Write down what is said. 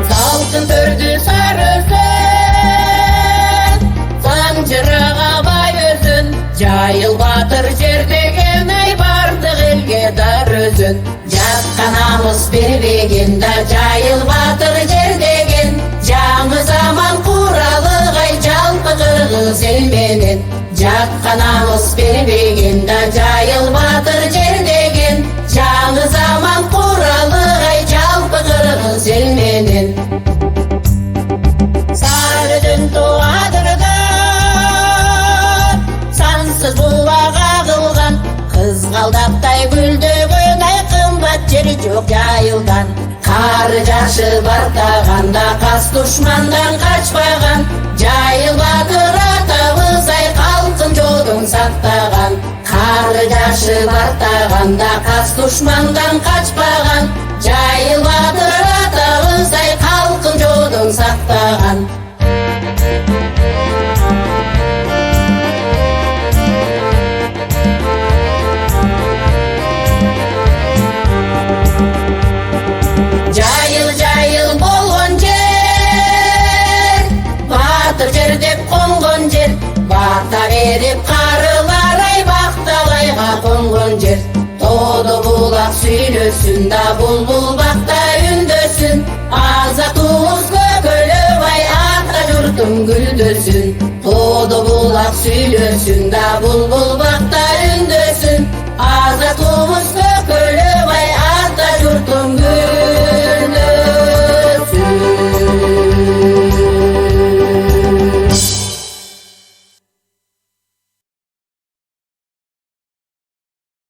Salkın tördü sarısın, sancırağa bay özün. Jayıl batır жердеген ай бардық елге дар өзін. Жатқанамыз бербегенде жайыл батыр жердеген. Жаңы заман құралык ай жалпы кыргыз элменен. Жатқанамыз бербегенде жайыл батыр жердеген. Жаңы заман құралык ай жалпы кыргыз элменен. Сарыдын туадырдан сансыз булак агылган, кызгалдактай гүлдөгөн ай кымбат жери жок жайылдан. Кары жашы бартаганда кас душмандан качпаган, жайыл батыр атабыз ай калкын жодон сактаган. Кары жашы бартаганда кас душмандан качпаган, жайыл батыр атабыз ай калкын жодон сактаган. Жайыл болгон жер, батыр жер деп конгон жер. Бата берип карылар ай бакталайга конгон жер. Тоодо булак сүйлөсүн да булбул бакта үндөсүн. Азатубуз көкөлөп ай ата журтум гүлдөсүн. Тоодо булак сүйлөсүн да булбул бакта